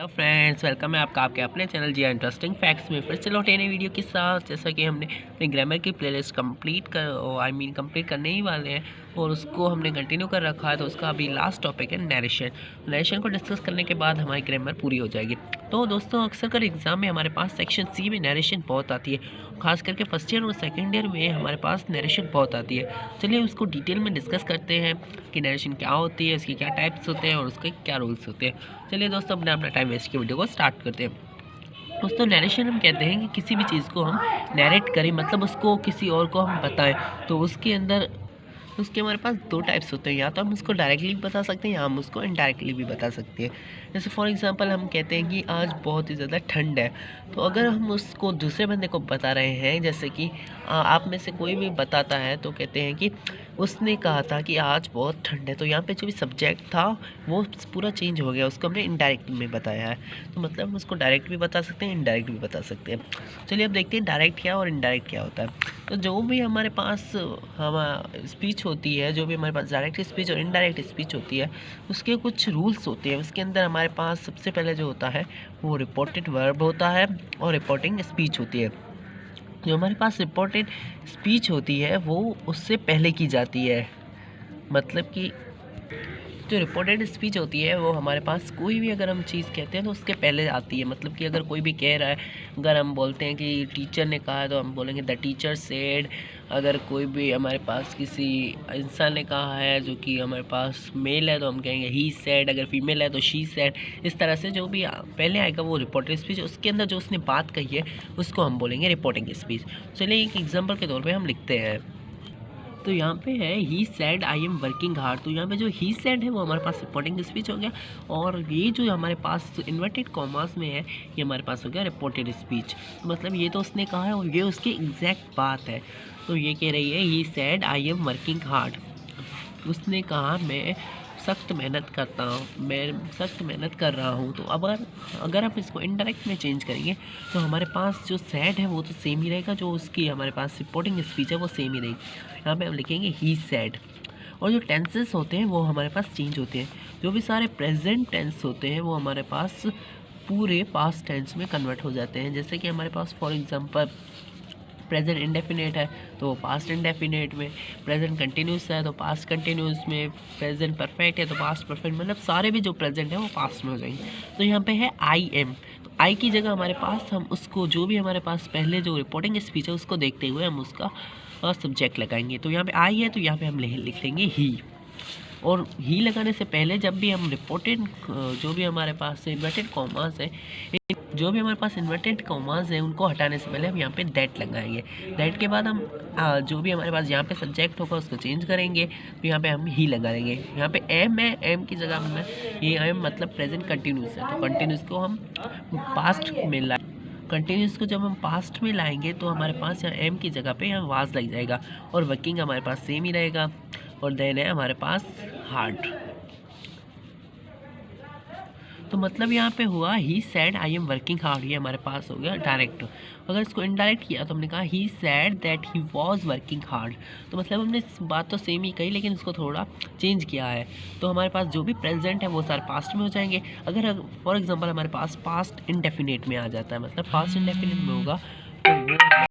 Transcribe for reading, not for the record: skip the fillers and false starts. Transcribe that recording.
Hello friends, welcome है आपका आपके अपने चैनल जी इंटरेस्टिंग फैक्ट्स में फिर से लौटे नई वीडियो के साथ। जैसा कि हमने अपनी ग्रामर की प्लेलिस्ट कंप्लीट करने ही वाले हैं और उसको हमने कंटिन्यू कर रखा है। तो उसका अभी लास्ट टॉपिक है नरेशन को डिस्कस करने के बाद हमारी ग्रामर पूरी हो जाएगी। तो दोस्तों, अक्सर कर एग्जाम में हमारे पास सेक्शन सी में नरेशन बहुत आती है, खास करके फर्स्ट ईयर और सेकेंड ईयर में हमारे पास नरेशन बहुत आती है। चलिए उसको डिटेल में डिस्कस करते हैं कि नरेशन क्या होती है, उसके क्या टाइप्स होते हैं और उसके क्या रूल्स होते हैं। चलिए दोस्तों, अपना टाइम वेस्ट की वीडियो को स्टार्ट करते हैं। दोस्तों, नरेशन हम कहते हैं कि किसी भी चीज़ को हम नरेट करें, मतलब उसको किसी और को हम बताएं। तो उसके अंदर उसके हमारे पास दो टाइप्स होते हैं, या तो हम उसको डायरेक्टली भी बता सकते हैं या हम उसको इनडायरेक्टली भी बता सकते हैं। जैसे फॉर एग्जांपल हम कहते हैं कि आज बहुत ही ज़्यादा ठंड है, तो अगर हम उसको दूसरे बंदे को बता रहे हैं, जैसे कि आप में से कोई भी बताता है तो कहते हैं कि उसने कहा था कि आज बहुत ठंड है, तो यहाँ पे जो भी सब्जेक्ट था वो पूरा चेंज हो गया, उसको हमने इनडायरेक्ट में बताया है। तो मतलब हम उसको डायरेक्ट भी बता सकते हैं, इनडायरेक्ट भी बता सकते हैं। चलिए अब देखते हैं डायरेक्ट क्या और इनडायरेक्ट क्या होता है। तो जो भी हमारे पास हम स्पीच होती है, जो भी हमारे पास डायरेक्ट स्पीच और इनडायरेक्ट स्पीच होती है, उसके कुछ रूल्स होते हैं। उसके अंदर हमारे पास सबसे पहले जो होता है वो रिपोर्टेड वर्ब होता है और रिपोर्टिंग स्पीच होती है। जो हमारे पास रिपोर्टेड स्पीच होती है वो उससे पहले की जाती है, मतलब कि जो रिपोर्टेड स्पीच होती है वो हमारे पास कोई भी अगर हम चीज़ कहते हैं तो उसके पहले आती है। मतलब कि अगर कोई भी कह रहा है, अगर हम बोलते हैं कि टीचर ने कहा है तो हम बोलेंगे द टीचर सेड। अगर कोई भी हमारे पास किसी इंसान ने कहा है जो कि हमारे पास मेल है तो हम कहेंगे ही सेड, अगर फीमेल है तो शी सेड। इस तरह से जो भी पहले आएगा वो रिपोर्टेड स्पीच, उसके अंदर जो उसने बात कही है उसको हम बोलेंगे रिपोर्टिंग स्पीच। चलिए एक एग्जाम्पल के तौर पर हम लिखते हैं। तो यहाँ पे है he said I am working hard. तो यहाँ पे जो ही सेड है वो हमारे पास रिपोर्टिंग स्पीच हो गया, और ये जो हमारे पास इन्वर्टेड कॉमास में है ये हमारे पास हो गया रिपोर्टेड स्पीच। मतलब ये तो उसने कहा है और ये उसकी एग्जैक्ट बात है। तो ये कह रही है he said I am working hard. उसने कहा मैं सख्त मेहनत करता हूँ, मैं सख्त मेहनत कर रहा हूँ। तो अगर आप इसको इनडायरेक्ट में चेंज करेंगे तो हमारे पास जो सैड है वो तो सेम ही रहेगा, जो उसकी हमारे पास रिपोर्टिंग स्पीच है वो सेम ही रहेगी। यहाँ पे हम लिखेंगे ही सैड। और जो टेंसेस होते हैं वो हमारे पास चेंज होते हैं। जो भी सारे प्रेजेंट टेंस होते हैं वो हमारे पास पूरे पास्ट टेंस में कन्वर्ट हो जाते हैं। जैसे कि हमारे पास फॉर एग्जांपल प्रेजेंट इंडेफिनेट है तो पास्ट इंडेफिनेट में, प्रेजेंट कंटिन्यूस है तो पास्ट कंटिन्यूस में, प्रेजेंट परफेक्ट है तो पास्ट परफेक्ट, मतलब सारे भी जो प्रेजेंट है वो पास्ट में हो जाएंगे। तो यहाँ पे है आई एम, तो आई की जगह हमारे पास हम उसको जो भी हमारे पास पहले जो रिपोर्टिंग स्पीच है उसको देखते हुए हम उसका सब्जेक्ट लगाएंगे। तो यहाँ पे आई है तो यहाँ पे हम लिख लेंगे ही। और ही लगाने से पहले जब भी हम रिपोर्टेड जो भी हमारे पास इन्वर्टेड कॉमास है, जो भी हमारे पास इन्वर्टेड कॉमास है उनको हटाने से पहले हम यहाँ पे दैट लगाएंगे। दैट के बाद हम जो भी हमारे पास यहाँ पे सब्जेक्ट होगा उसको चेंज करेंगे, तो यहाँ पे हम ही लगा देंगे। यहाँ पे एम है, एम की जगह हमने ये एम मतलब प्रेजेंट कंटिन्यूस है, तो कंटिन्यूस को हम पास्ट में लाए। कंटिन्यूस को जब हम पास्ट में लाएंगे तो हमारे पास यहाँ एम की जगह पे यहाँ वाज लग जाएगा, और वर्किंग हमारे पास सेम ही रहेगा। और देन है हमारे पास हार्ड। तो मतलब यहाँ पे हुआ he said I am working hard, ये हमारे पास हो गया डायरेक्ट। अगर इसको इनडायरेक्ट किया तो हमने कहा he said that he was working hard. तो मतलब हमने बात तो सेम ही कही लेकिन इसको थोड़ा चेंज किया है। तो हमारे पास जो भी प्रेजेंट है वो सारे पास्ट में हो जाएंगे। अगर फॉर एग्जांपल हमारे पास पास्ट इंडेफिनेट में आ जाता है, मतलब पास्ट इंडेफिनेट में होगा तो वो